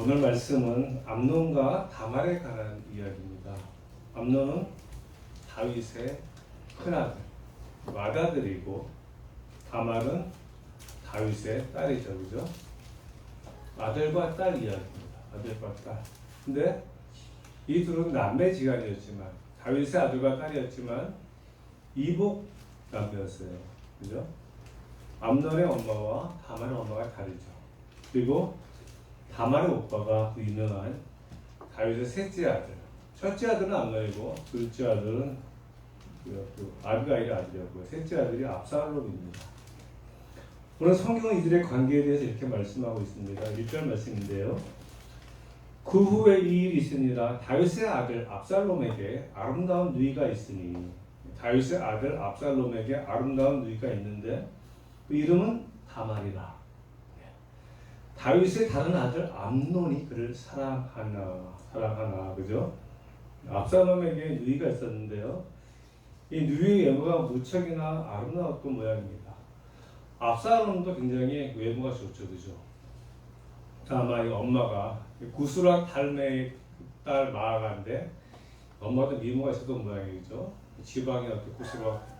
오늘 말씀은 암논과 다말에 관한 이야기입니다. 암논은 다윗의 큰아들, 맏아들이고 다말은 다윗의 딸이죠, 그죠? 아들과 딸 이야기입니다. 아들과 딸. 근데 이 둘은 남매지간이었지만, 다윗의 아들과 딸이었지만 이복 남매였어요, 그죠? 암논의 엄마와 다말의 엄마가 다르죠. 그리고 다말의 오빠가 그 유명한 다윗의 셋째 아들. 첫째 아들은 암논이고 둘째 아들은 아비가일의 아들이었고요. 셋째 아들이 압살롬입니다. 오늘 성경은 이들의 관계에 대해서 이렇게 말씀하고 있습니다. 1절 말씀인데요. 그 후에 이 일이 있으니라 다윗의 아들 압살롬에게 아름다운 누이가 있으니, 다윗의 아들 압살롬에게 아름다운 누이가 있는데 그 이름은 다말이라. 다윗의 다른 아들 암논이 그를 사랑하나, 그죠? 압살롬에게 누이가 있었는데요. 이 누이의 외모가 무척이나 아름다웠던 모양입니다. 압살롬도 굉장히 외모가 좋죠, 그죠? 다만 이 엄마가 구스락 달메의 딸 마아가인데 엄마도 미모가 있었던 모양이죠. 지방의 어떤 구스락,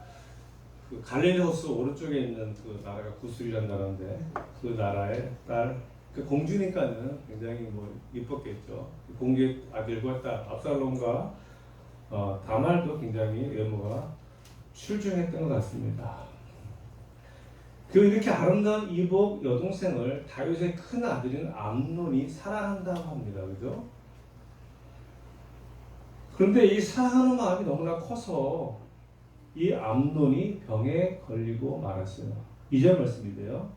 그 갈릴리 호수 오른쪽에 있는 그 나라가 구술이라는 나라인데 그 나라의 딸, 그 공주니까는 굉장히 뭐 이뻤겠죠. 공주의 아들과 딸 압살롬과 다말도 굉장히 외모가 출중했던 것 같습니다. 그 이렇게 아름다운 이복 여동생을 다윗의 큰 아들인 암논이 사랑한다고 합니다. 그죠? 그런데 이 사랑하는 마음이 너무나 커서 이 암논이 병에 걸리고 말았어요. 2절 말씀인데요.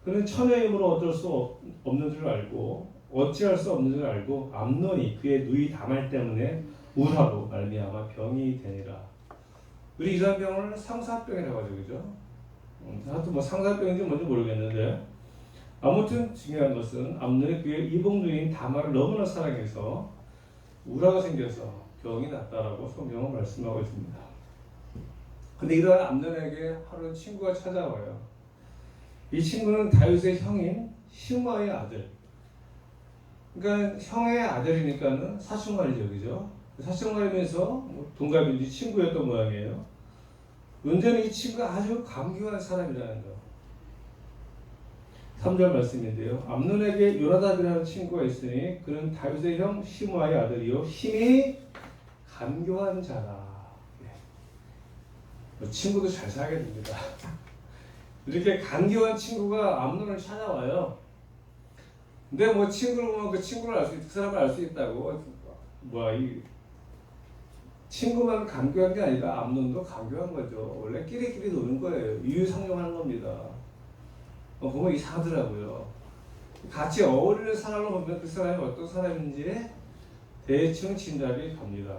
그는 처녀의 힘으로 어쩔 수 없는 줄 알고 어찌할 수 없는 줄 알고 암논이 그의 누이 다말 때문에 우라로 말미암아 병이 되니라. 우리 이런 병을 상사병이라고 하죠. 그죠? 하여튼 뭐 상사병인지 뭔지 모르겠는데 아무튼 중요한 것은 암논이 그의 이복누이인 다말을 너무나 사랑해서 우라가 생겨서 병이 났다라고 성경은 말씀하고 있습니다. 근데 이런 암논에게 하루 친구가 찾아와요. 이 친구는 다윗의 형인 시므아의 아들. 그러니까 형의 아들이니까는 사촌말이죠, 그죠? 사촌말이면서 동갑인지 친구였던 모양이에요. 은전히 이 친구가 아주 감격한 사람이라는 거. 3절 말씀인데요. 암논에게 요나답이라는 친구가 있으니 그는 다윗의 형 시므아의 아들이요 힘이 간교한 자라. 친구도 잘 사게 됩니다. 이렇게 간교한 친구가 암논을 찾아와요. 근데 뭐 친구를 보면 그 친구를 알 수, 그 사람을 알 수 있다고. 이 친구만 간교한 게 아니라 암논도 간교한 거죠. 원래 끼리끼리 노는 거예요. 유유상종하는 겁니다. 보면 이상하더라고요. 같이 어울리는 사람을 보면 그 사람이 어떤 사람인지 대충 진답이 갑니다.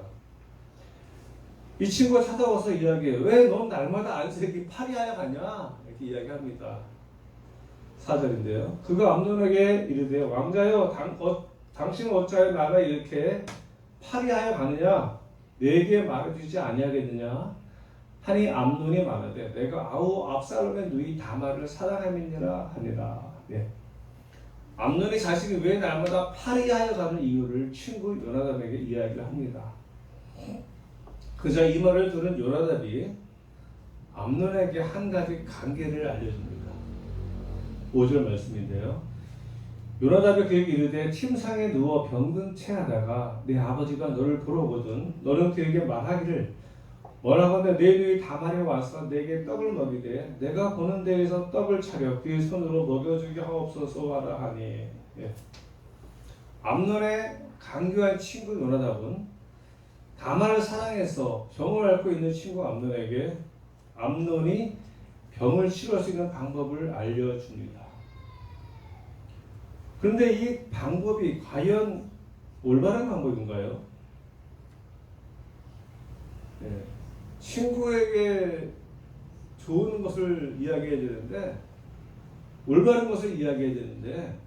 이 친구가 찾아와서 이야기해요. 왜 넌 날마다 안색이 파리하여 가냐? 이렇게 이야기합니다. 4절인데요. 그가 암논에게 이르되 왕자여 당신은 어찌하여 나가 이렇게 파리하여 가느냐? 내게 말해주지 아니하겠느냐? 하니 암논이 말하되 내가 압살롬의 누이 다말을 사랑함이니라 하니라. 네. 암논이 자신이 왜 날마다 파리하여 가는 이유를 친구 요나답에게 이야기를 합니다. 그자 이 말을 들은 요나답이 암논에게 한 가지 관계를 알려줍니다. 5절 말씀인데요. 요나답이 그에게 이르되 침상에 누워 병든 채 하다가 내 아버지가 너를 보러 오거든 너는 그에게 말하기를 원하건대 내 누이 다말에 와서 내게 떡을 먹이되 내가 보는 데에서 떡을 차려 그의 손으로 먹여주게 하옵소서 하라 하니. 예. 암논의 간교한 친구 요나답은 다말을 사랑해서 병을 앓고 있는 친구 암논에게 암논이 병을 치료할 수 있는 방법을 알려줍니다. 그런데 이 방법이 과연 올바른 방법인가요? 네. 친구에게 좋은 것을 이야기해야 되는데 올바른 것을 이야기해야 되는데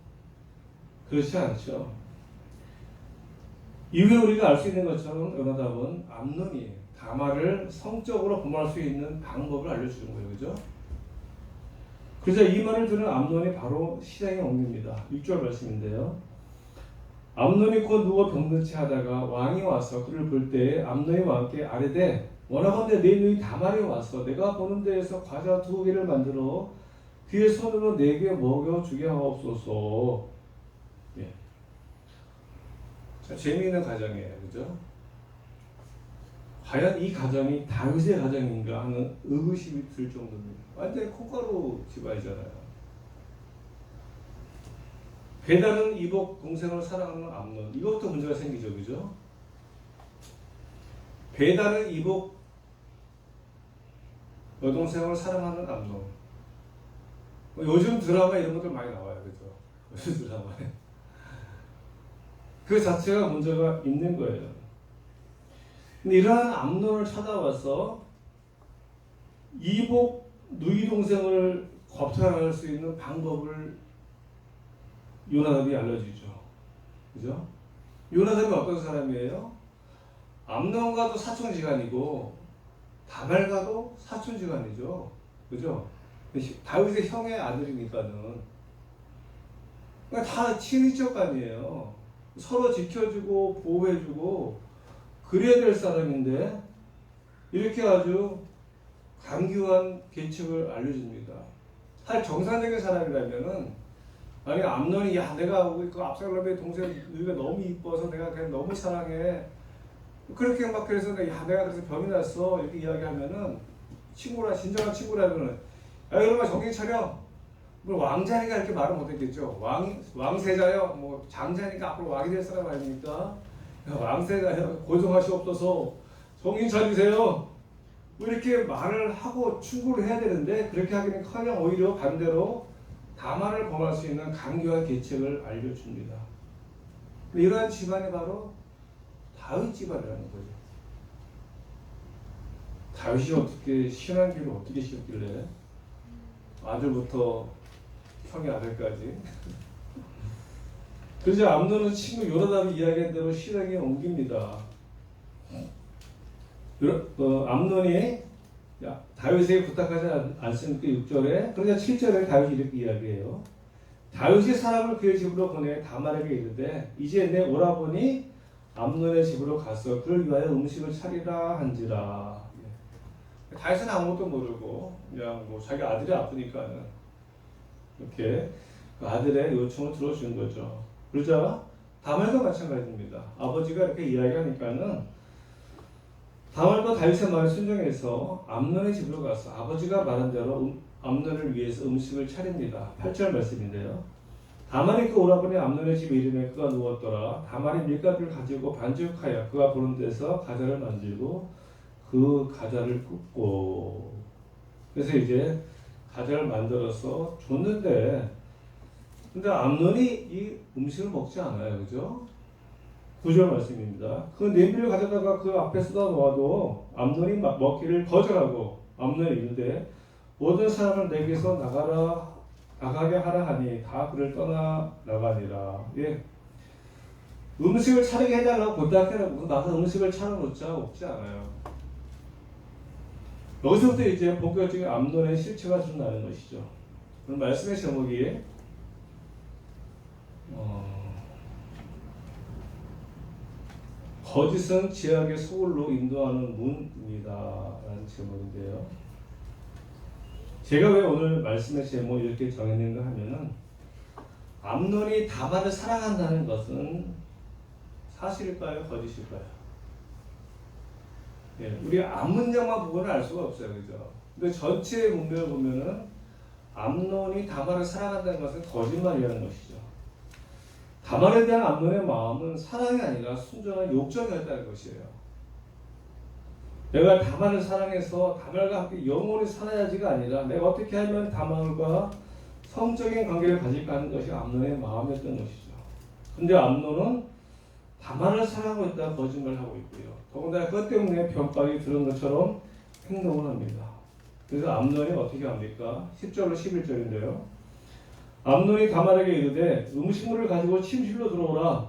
그렇지 않죠. 이후에 우리가 알 수 있는 것처럼 요나답은 암논이 다말을 성적으로 범할 수 있는 방법을 알려주는 거예요. 그죠? 그래서 이 말을 들은 암논이 바로 시장에 옮깁니다. 6절 말씀인데요. 암논이 곧 누워 병든 채 하다가 왕이 와서 그를 볼 때에 암논이 왕께 아뢰되 원하건대 내 누이 다말이 와서 내가 보는 데에서 과자 2개를 만들어 그의 손으로 내게 먹여 주게 하옵소서. 예. 자, 재미있는 가정이에요, 그죠? 과연 이 가정이 다윗의 가정인가 하는 의구심이 들 정도입니다. 완전히 콩가루 집안이잖아요. 배다른 이복 동생을 사랑하는 암논, 이것부터 문제가 생기죠, 그죠? 배다른 이복 여동생을 사랑하는 암논. 요즘 드라마 이런 것들 많이 나와요, 그죠? 요즘 드라마에 그 자체가 문제가 있는 거예요. 근데 이러한 암논을 찾아와서 이복 누이 동생을 겁탈할 수 있는 방법을 요나답이 알려주죠. 그죠? 요나답이 어떤 사람이에요? 암논과도 사촌지간이고 다말과도 사촌지간이죠. 그죠? 다윗의 형의 아들이니까는 그러니까 다 친인척 간이에요. 서로 지켜주고 보호해주고 그래야 될 사람인데 이렇게 아주 강교한 계책을 알려줍니다. 사실 정상적인 사람이라면은 아니 암논이 야 내가 그 압살롬의 동생 누이가 너무 이뻐서 내가 그냥 너무 사랑해 그렇게 막 그래서 야 내가 그래서 병이 났어 이렇게 이야기하면은 친구라 진정한 친구라면은 야 이러면 정신 차려 뭐 왕자니까 이렇게 말을 못했겠죠. 왕세자요 뭐 장자니까 앞으로 왕이 될 사람 아닙니까? 왕세자요 고정하시옵소서 정신 차리세요 뭐 이렇게 말을 하고 충고를 해야 되는데 그렇게 하기는커녕 오히려 반대로 다말을 범할 수 있는 강교한 계책을 알려줍니다. 이러한 집안이 바로 다윗 집안이라는 거죠. 다윗이 어떻게 신앙기를 어떻게 씌웠길래 아들부터 형의 아들까지 그래서 암논은 친구 요나답이 이야기한 대로 신앙에 옮깁니다. 암논이 다윗에게 부탁하지 않습니까? 6절에 그러자 7절에 다윗이 이렇게 이야기해요. 다윗이 사람을 그의 집으로 보내 다말에게 이르되 이제 내 오라버니 암논의 집으로 가서 그를 위하여 음식을 차리라 한지라. 다윗은 아무것도 모르고 그냥 뭐 자기 아들이 아프니까는 이렇게 그 아들의 요청을 들어준 거죠. 그러자 다말도 마찬가지입니다. 아버지가 이렇게 이야기하니까는 다말도 다윗의 말에 순종해서 암논의 집으로 가서 아버지가 말한 대로 암논을 위해서 음식을 차립니다. 8절 말씀인데요. 다말이 그 오라버니 암논의 집에 이르매 그가 누웠더라. 다말이 밀가루를 가지고 반죽하여 그가 보는 데서 가자를 만들고 그 가자를 굽고 그래서 이제 가자를 만들어서 줬는데 근데 암논이 이 음식을 먹지 않아요. 그죠? 9절 말씀입니다. 그 냄비를 가져다가 그 앞에 쏟아 놓아도 암논이 먹기를 거절하고 암논이 이르되 모든 사람을 내게서 나가게 하라 하니 다 그를 떠나 나가니라. 예. 음식을 차리게 해달라고 부탁해라고 나서 음식을 차려놓자 없지 않아요. 여기서부터 이제 본격적인 암논의 실체가 드러나는 것이죠. 그럼 말씀의 제목이 거짓은 지악의 소굴로 인도하는 문입니다. 라는 제목인데요. 제가 왜 오늘 말씀의 제목을 이렇게 정했는가 하면은 암논이 다말을 사랑한다는 것은 사실일까요? 거짓일까요? 예, 우리 앞문장만 보고는 알 수가 없어요. 그죠? 근데 전체 문맥을 보면은 암논이 다말을 사랑한다는 것은 거짓말이라는 것이죠. 다말에 대한 암논의 마음은 사랑이 아니라 순전한 욕정이었다는 것이에요. 내가 다말을 사랑해서 다말과 함께 영원히 살아야지가 아니라 내가 어떻게 하면 다말과 성적인 관계를 가질까 하는 것이 암논의 마음이었던 것이죠. 근데 암논은 다말을 사랑하고 있다가 거짓말을 하고 있고요. 더군다나 그것 때문에 변박이 들은 것처럼 행동을 합니다. 그래서 암논이 어떻게 합니까? 10절로 11절인데요. 암논이 다말에게 이르되 음식물을 가지고 침실로 들어오라.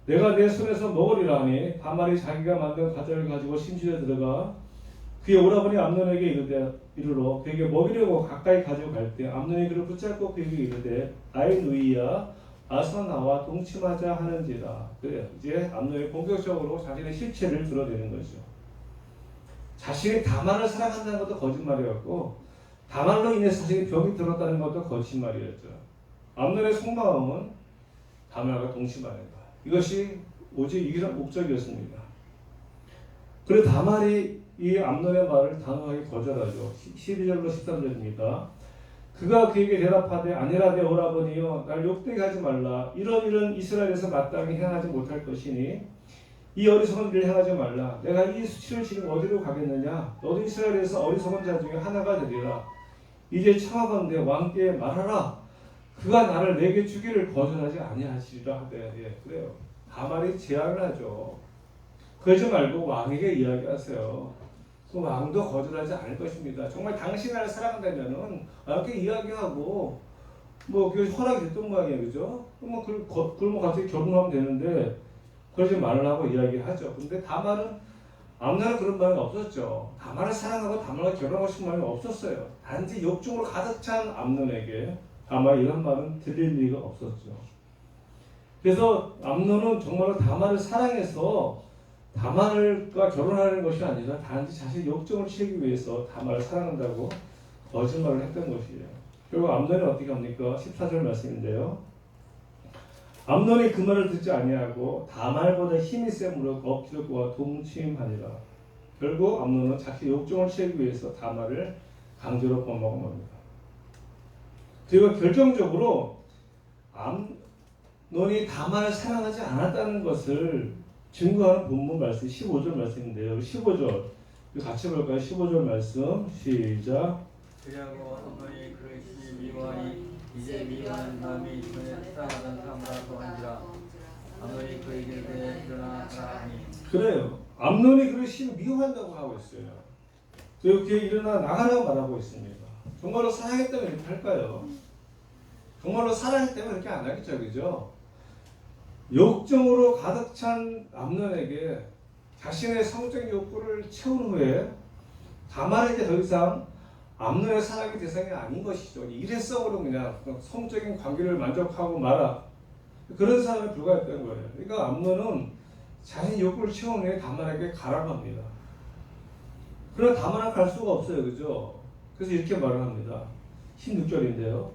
내가 내 손에서 먹으리라 하니 다말이 자기가 만든 과자를 가지고 침실에 들어가 그의 오라버니 암논에게 이르러 그에게 먹이려고 가까이 가지고 갈 때 암논이 그를 붙잡고 그에게 이르되 아이 누이야 아서 나와 동침하자 하는지라. 그래요. 이제 암논이 본격적으로 자신의 실체를 드러내는 거죠. 자신이 다말을 사랑한다는 것도 거짓말이었고 다말로 인해서 자신이 병이 들었다는 것도 거짓말이었죠. 암논의 속마음은 다말과 동침하는 것. 이것이 오직 유일한 목적이었습니다. 그리고 다말이 이 암논의 말을 단호하게 거절하죠. 12절로 13절입니다. 그가 그에게 대답하되 아니라 내 오라버니여 날 욕되게 하지 말라. 이런 이스라엘에서 마땅히 행하지 못할 것이니 이 어리석은 일을 행하지 말라. 내가 이 수치를 지금 어디로 가겠느냐. 너도 이스라엘에서 어리석은 자 중에 하나가 되리라. 이제 청하건대 왕께 말하라. 그가 나를 내게 주기를 거절하지 아니하시리라 하되. 예, 그래요. 다말이 제안을 하죠. 그러지 말고 왕에게 이야기하세요. 그 왕도 거절하지 않을 것입니다. 정말 당신이 나를 사랑한다면은 왕께 이야기하고 그 허락이 됐던 모양이에요, 그죠? 그러면 갑자기 결혼하면 되는데 그러지 말라고 이야기하죠. 근데 다말은 암날은 그런 마음이 없었죠. 다말을 사랑하고 다말과 결혼하고 싶은 마음이 없었어요. 단지 욕심으로 가득 찬 암논에게 다말 이런 말은 들릴 리가 없었죠. 그래서 암논은 정말로 다말을 사랑해서 다말과 결혼하는 것이 아니라 단지 자신의 욕정을 채우기 위해서 다말을 사랑한다고 거짓말을 했던 것이에요. 결국 암논이 어떻게 합니까? 14절 말씀인데요. 암논이 그 말을 듣지 아니하고 다말보다 힘이 셈으로 엎드려 그와 동침하니라. 결국 암논은 자기 욕정을 채우기 위해서 다말을 강제로 범하고 맙니다. 그리고 결정적으로 암논이 다말을 사랑하지 않았다는 것을 증거하는 본문 말씀 15절 말씀인데요. 15절 같이 볼까요? 15절 말씀 시작. 그리하고 암논이 그릇이 미워하니 이제 미워하는 마음이 전에 사랑하던 다말과 한지라. 암논이 그에게 이르되 일어나 가라 하니. 그래요. 암논이 그릇이 미워한다고 하고 있어요. 그리고 그에 일어나 나가라고 말하고 있습니다. 정말로 사랑했다면 이렇게 할까요? 정말로 사랑했다면 이렇게 안 하겠죠, 그죠? 욕정으로 가득 찬 암논에게 자신의 성적 욕구를 채운 후에 다말에게 더 이상 암논의 사랑의 대상이 아닌 것이죠. 일회성으로 그냥 성적인 관계를 만족하고 말아. 그런 사람에 불과했던 거예요. 그러니까 암논은 자신의 욕구를 채운 후에 다말에게 가라고 합니다. 그러나 다말은 갈 수가 없어요. 그죠? 그래서 이렇게 말을 합니다. 16절인데요.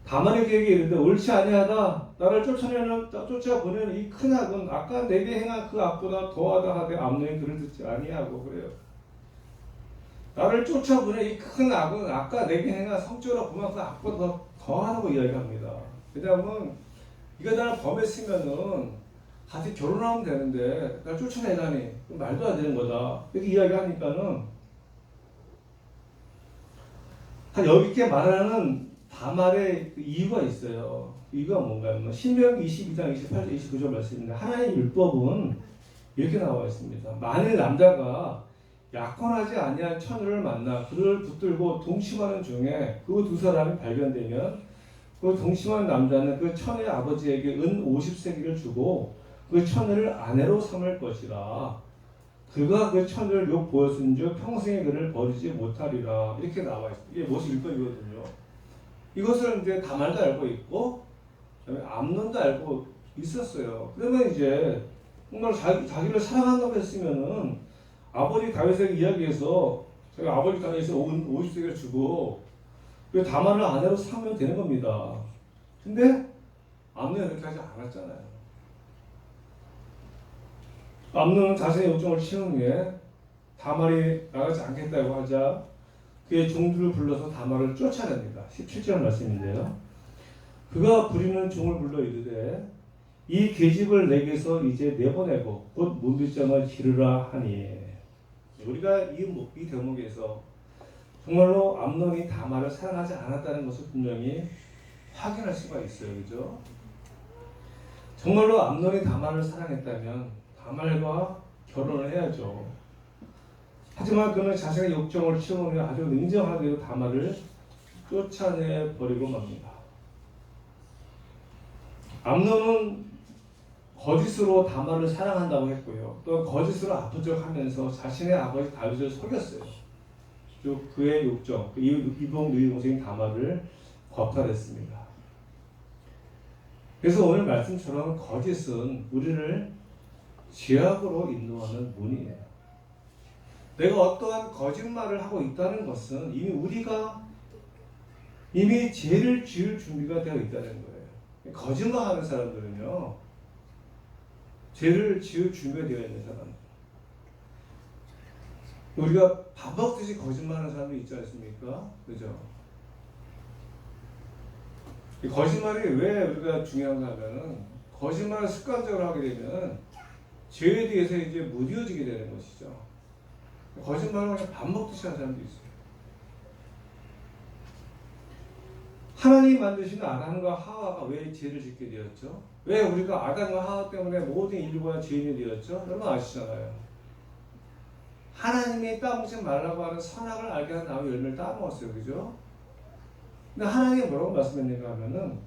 다말이 그에게 이르되 옳지 아니하다. 나를 쫓아보내는 이 큰 악은 아까 내게 행한 그 악보다 더하다 하되 암논이 그를 듣지 아니하고 그래요. 나를 쫓아보낸 이 큰 악은 아까 내게 행한 성적으로 보면 그 악보다 더하다고 이야기합니다. 왜냐하면 이거 나를 범했으면은 같이 결혼하면 되는데 날 쫓아내다니 말도 안 되는 거다. 이렇게 이야기하니까는 여기 있게 말하는 다말의 이유가 있어요. 이유가 뭔가요? 신명기 22장 28절 29절 말씀인데 하나님의 율법은 이렇게 나와 있습니다. 만일 남자가 약혼하지 아니한 처녀를 만나 그를 붙들고 동침하는 중에 그 두 사람이 발견되면 그 동침한 남자는 그 처녀의 아버지에게 은 50세기를 주고 그 처녀를 아내로 삼을 것이라. 그가 그 처녀를 욕 보였은즉 평생에 그를 버리지 못하리라. 이렇게 나와 있습니다. 이게 모세 율법이거든요. 이것을 이제 다말도 알고 있고 암논도 알고 있었어요. 그러면 이제 정말 자기를 사랑한다고 했으면은 아버지 다윗에게 이야기해서 제가 아버지 다윗에게 50세기를 주고 그 다말을 아내로 삼으면 되는 겁니다. 근데 암논은 이렇게 하지 않았잖아요. 암논은 자신의 욕정을 채운 후에 다말이 나가지 않겠다고 하자 그의 종들을 불러서 다말을 쫓아냅니다. 17절 말씀인데요. 그가 부리는 종을 불러 이르되 이 계집을 내게서 이제 내보내고 곧 문빗장을 기르라 하니. 우리가 이 대목에서 정말로 암논이 다말을 사랑하지 않았다는 것을 분명히 확인할 수가 있어요. 그죠? 정말로 암논이 다말을 사랑했다면 다말과 결혼을 해야죠. 하지만 그는 자신의 욕정을 채우며 아주 냉정하게도 다말을 쫓아내 버리고 맙니다. 암논은 거짓으로 다말을 사랑한다고 했고요. 또 거짓으로 아픈 척하면서 자신의 아버지 다윗을 속였어요. 또 그의 욕정, 이복 누이 동생 다말을 겁탈했습니다. 그래서 오늘 말씀처럼 거짓은 우리를 죄악으로 인도하는 문이에요. 내가 어떠한 거짓말을 하고 있다는 것은 이미 죄를 지을 준비가 되어 있다는 거예요. 거짓말하는 사람들은요, 죄를 지을 준비가 되어 있는 사람. 우리가 밥 먹듯이 거짓말하는 사람도 있지 않습니까? 그죠? 이 거짓말이 왜 우리가 중요한가 하면은, 거짓말을 습관적으로 하게 되면 죄에 대해서 이제 무뎌지게 되는 것이죠. 거짓말을 그냥 밥 먹듯이 하는 사람도 있어요. 하나님 만드신 아담과 하와가 왜 죄를 짓게 되었죠? 왜 우리가 아담과 하와 때문에 모든 인류가 죄인이 되었죠? 여러분 아시잖아요. 하나님이 따먹지 말라고 하는 선악을 알게 한 나무 열매를 따먹었어요. 그죠? 근데 하나님이 뭐라고 말씀했는가 하면은,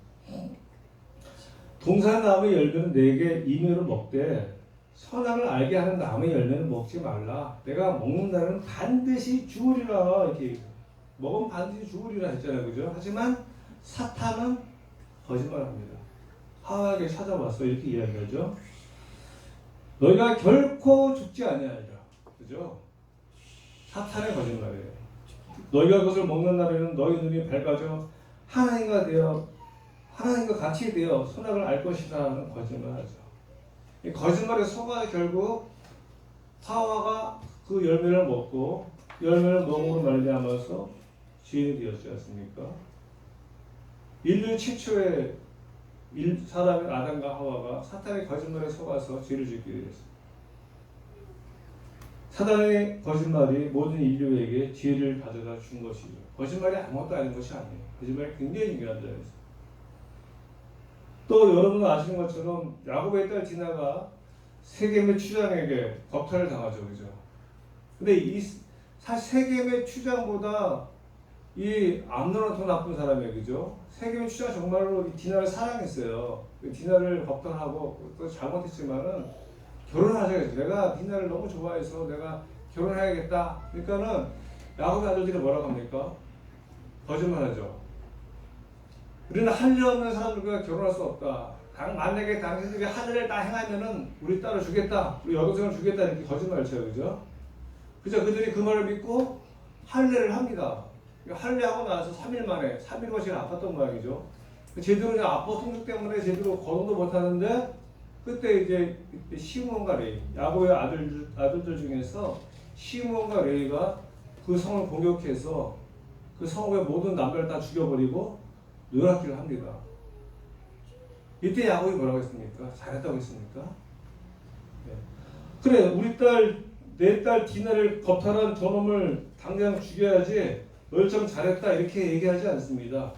동산나무의 열매는 내게 임의로 먹되 선악을 알게 하는 나무의 열매는 먹지 말라. 내가 먹는 날은 반드시 죽으리라. 이렇게 먹으면 반드시 죽으리라 했잖아요. 그죠? 하지만 사탄은 거짓말합니다. 하와에게 찾아와서 이렇게 이야기하죠. 너희가 결코 죽지 아니하리라. 그죠? 사탄의 거짓말이에요. 너희가 그것을 먹는 날에는 너희 눈이 밝아져 하나님과 같이 되어 선악을 알 것이다 하는 거짓말하죠. 이 거짓말의 속아 결국 하와가 그 열매를 먹고 열매를 먹음으로 말미암아서 죄인이 되었지 않습니까? 인류 최초의 사람인 아담과 하와가 사탄의 거짓말에 속아서 죄를 짓게 되었습니다. 사탄의 거짓말이 모든 인류에게 죄를 가져다 준 것이죠. 거짓말이 아무것도 아닌 것이 아니에요. 거짓말이 굉장히 중요한 점이죠. 또 여러분 아시는 것처럼 야곱의 딸 디나가 세겜의 추장에게 겁탈을 당하죠. 그죠? 근데 이 세겜의 추장보다 이 암논은 더 나쁜 사람이에요. 그죠? 세겜의 추장 정말로 디나를 사랑했어요. 디나를 겁탈하고 또 잘못했지만은 결혼하셔야지. 내가 디나를 너무 좋아해서 내가 결혼해야겠다. 그러니까는 야곱의 아들들이 뭐라고 합니까? 거짓말하죠. 우리는 할례 없는 사람들과 결혼할 수 없다. 만약에 당신들이 할례를 다 행하면은 우리 딸을 주겠다. 우리 여동생을 주겠다. 이렇게 거짓말을 쳐요. 그죠? 그죠? 그들이 그 말을 믿고 할례를 합니다. 할례하고 나서 3일 만에, 3일간 제일 아팠던 모양이죠. 제대로 이제 아빠 통증 때문에 제대로 거동도 못 하는데, 그때 이제 시므온과 레위, 야곱의 아들들 중에서 시므온과 레위가 그 성을 공격해서 그 성읍의 모든 남자를 다 죽여버리고 노랗기를 합니다. 이때 야곱이 뭐라고 했습니까? 잘했다고 했습니까? 네. 그래, 내 딸 디나를 겁탈한 저놈을 당장 죽여야지, 널 좀 잘했다 이렇게 얘기하지 않습니다.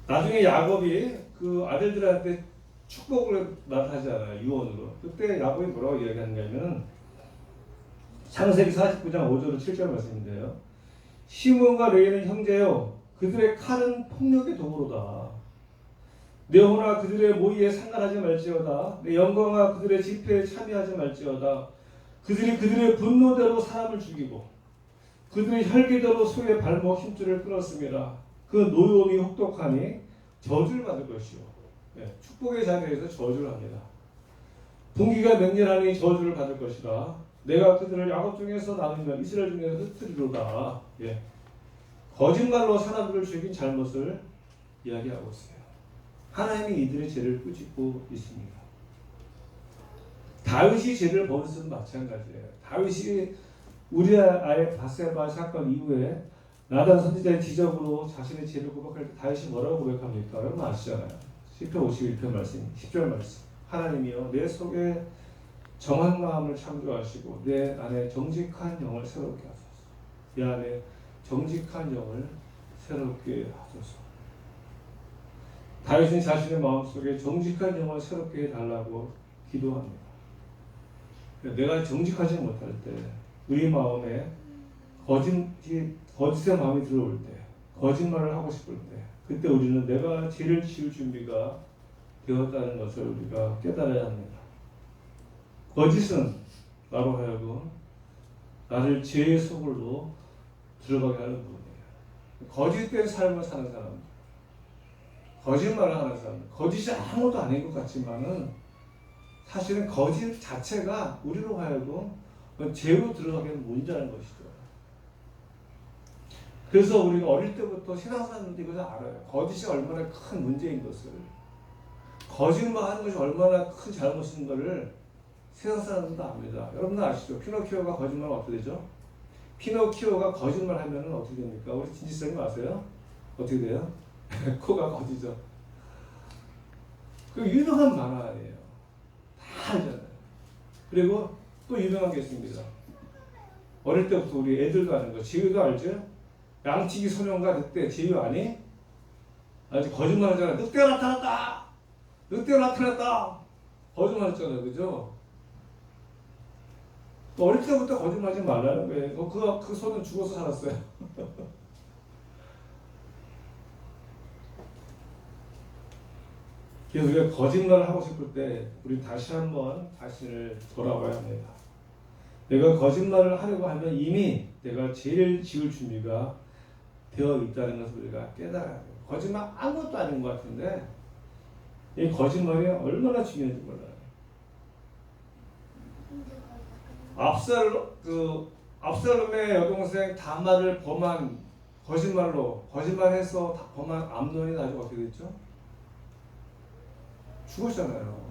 나중에 야곱이 그 아들들한테 축복을 하잖아요. 유언으로. 그때 야곱이 뭐라고 이야기하냐면 창세기 49장 5절 7절 말씀인데요. 시므온과 레위는 형제요, 그들의 칼은 폭력의 도구로다. 내 호나 그들의 모의에 상관하지 말지어다. 내 영광아 그들의 집회에 참여하지 말지어다. 그들이 그들의 분노대로 사람을 죽이고 그들의 혈기대로 소의 발목 힘줄을 끊었습니다. 그 노여움이 혹독하니 저주를 받을 것이요. 네, 축복의 자리에서 저주를 합니다. 분기가 맹렬하니 저주를 받을 것이다. 내가 그들을 야곱 중에서 나누면 이스라엘 중에서 흩으리로다. 예. 거짓말로 사람들을 죽인 잘못을 이야기하고 있어요. 하나님이 이들의 죄를 꾸짖고 있습니다. 다윗이 죄를 범했으면 마찬가지예요. 다윗이 우리아의 바세바 사건 이후에 나단 선지자의 지적으로 자신의 죄를 고백할 때 다윗이 뭐라고 고백합니까? 여러분 아시잖아요. 시편 51편 말씀, 10절 말씀. 하나님이여 내 속에 정한 마음을 창조하시고 내 안에 정직한 영을 새롭게 하소서. 내 안에 정직한 영을 새롭게 하소서. 다윗은 자신의 마음속에 정직한 영을 새롭게 해달라고 기도합니다. 내가 정직하지 못할 때, 우리 마음에 거짓의 마음이 들어올 때, 거짓말을 하고 싶을 때, 그때 우리는 내가 죄를 지을 준비가 되었다는 것을 우리가 깨달아야 합니다. 거짓은 나로 하여금 나를 죄의 속으로 들어가게 하는 부분이에요. 거짓된 삶을 사는 사람들, 거짓말을 하는 사람, 거짓이 아무것도 아닌 것 같지만은 사실은 거짓 자체가 우리로 하여금 죄로 들어가게 문제라는 것이죠. 그래서 우리가 어릴 때부터 신앙사람들이 이것을 알아요. 거짓이 얼마나 큰 문제인 것을, 거짓말하는 것이 얼마나 큰 잘못인 것을 세상 사람들도 압니다. 여러분도 아시죠? 피노키오가 거짓말하면 어떻게 되죠? 피노키오가 거짓말하면 어떻게 됩니까? 우리 진지성님 아세요? 어떻게 돼요? 코가 거지죠. 그 유명한 만화 아니에요. 다 알잖아요. 그리고 또 유명한 게 있습니다. 어릴 때부터 우리 애들도 아는 거. 지우도 알죠? 양치기 소년과 늑대. 지우 아니? 아직 거짓말 하잖아. 늑대가 나타났다! 늑대가 나타났다! 거짓말 했잖아요. 그죠? 어릴 때부터 거짓말하지 말라는 거예요. 그 소년 죽어서 살았어요. 그래서 우리가 거짓말을 하고 싶을 때 우리 다시 한번 자신을 돌아봐야 합니다. 내가 거짓말을 하려고 하면 이미 내가 죄를 지을 준비가 되어 있다는 것을 우리가 깨달아야 해요. 거짓말 아무것도 아닌 것 같은데 이 거짓말이 얼마나 중요한지 몰라요. 압살롬의 여동생 다말을 범한 거짓말해서 범한 암논이 나중에 어떻게 됐죠? 죽었잖아요.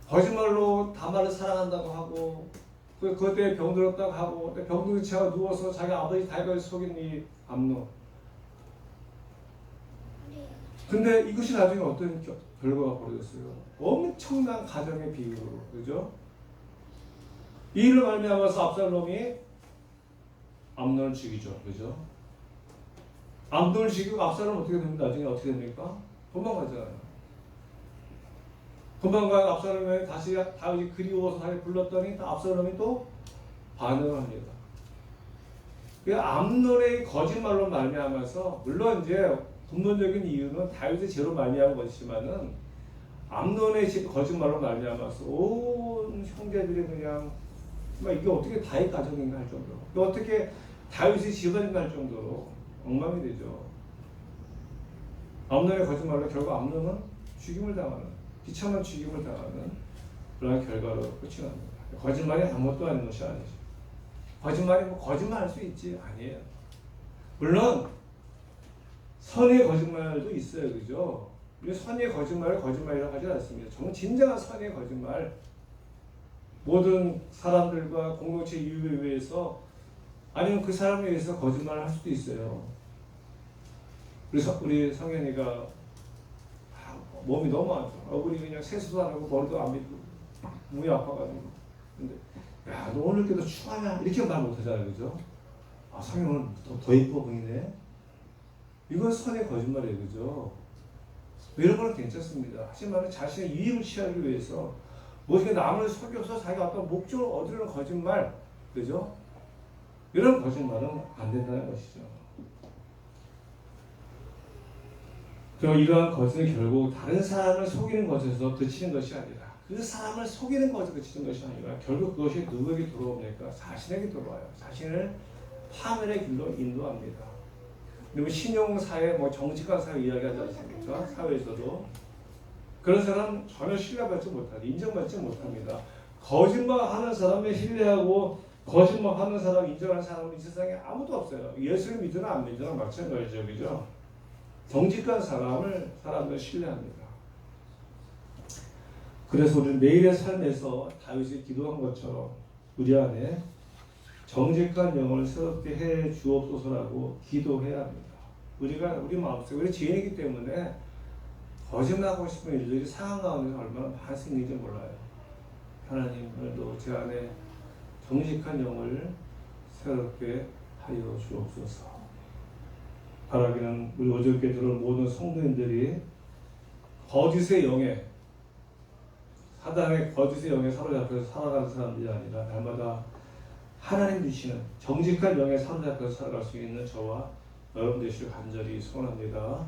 거짓말로 다말을 사랑한다고 하고 그때 병들었다고 하고 병든 채가 누워서 자기 아버지 다윗을 속인 이 암논. 근데 이것이 나중에 어떤 결과가 벌어졌어요? 엄청난 가정의 비극으로, 그죠? 이 일을 말미암아서 압살롬이 암논을 죽이죠, 그죠? 암논을 죽이고 압살롬은 어떻게 됩니까? 나중에 어떻게 됩니까? 도망가잖아요. 도망간 압살롬이 다시 다윗이 그리워서 다시 불렀더니 압살롬이 또 반응을 합니다. 그 암논의 거짓말로 말미암아서 물론 이제 근본적인 이유는 다윗의 죄로 말미암은 것이지만은 암논의 거짓말로 말미암아서 온 형제들이 그냥 이게 어떻게 다윗 가정인가 할 정도로, 어떻게 다윗의 집안인가 할 정도로 엉망이 되죠. 암논의 거짓말로 결국 암논은 죽임을 당하는, 비참한 죽임을 당하는 그런 결과로 끝이 납니다. 거짓말이 아무것도 아닌 것이 아니죠. 거짓말이 거짓말할 수 있지 아니에요. 물론 선의 거짓말도 있어요, 그죠? 우리 선의 거짓말을 거짓말이라고 하지 않습니다. 정말 진정한 선의 거짓말, 모든 사람들과 공동체 이익을 위해서 아니면 그 사람에 의해서 거짓말을 할 수도 있어요. 우리 성현이가 몸이 너무 안 좋아. 얼굴이 그냥 세수도 안 하고 머리도 안 믿고 몸이 아파가지고. 근데 야, 너 오늘 깨도 추하냐? 이렇게 말 못하잖아요, 그죠? 아, 성현 오늘 더 예뻐 보이네. 이건 선의 거짓말이에요, 그죠? 이런 거는 괜찮습니다. 하지만 자신의 이익을 취하기 위해서 무엇이 남을 속여서 자기가 어떤 목적을 얻으려는 거짓말, 그죠? 이런 거짓말은 안 된다는 것이죠. 그럼 이러한 거짓은 결국 다른 사람을 속이는 것에서 그치는 것이 아니라, 그 사람을 속이는 것에서 그치는 것이 아니라 결국 그것이 누구에게 돌아옵니까? 자신에게 돌아와요. 자신을 파멸의 길로 인도합니다. 그리고 신용사회, 정직한 사회 이야기하지 않습니까? 사회에서도 그런 사람 전혀 신뢰받지 못하고 인정받지 못합니다. 거짓말하는 사람을 신뢰하고 거짓말하는 사람 인정하는 사람은 이 세상에 아무도 없어요. 예수를 믿으나 안 믿으나 마찬가지죠, 그죠? 정직한 사람을 신뢰합니다. 그래서 우리는 매일의 삶에서 다윗이 기도한 것처럼 우리 안에 정직한 영을 새롭게 해 주옵소서라고 기도해야 합니다. 우리 마음속에 우리 죄인이기 때문에 거짓말하고 싶은 일들이 상황 가운데 얼마나 많이 생기는지 몰라요. 하나님 오늘도 제 안에 정직한 영을 새롭게 하여 주옵소서. 바라기는 우리 어저께 들은 모든 성도님들이 거짓의 영에, 사단의 거짓의 영에 사로잡혀서 살아가는 사람들이 아니라 날마다 하나님 주시는 정직한 영에 사로잡혀서 살아갈 수 있는 저와 여러분 되시길 간절히 소원합니다.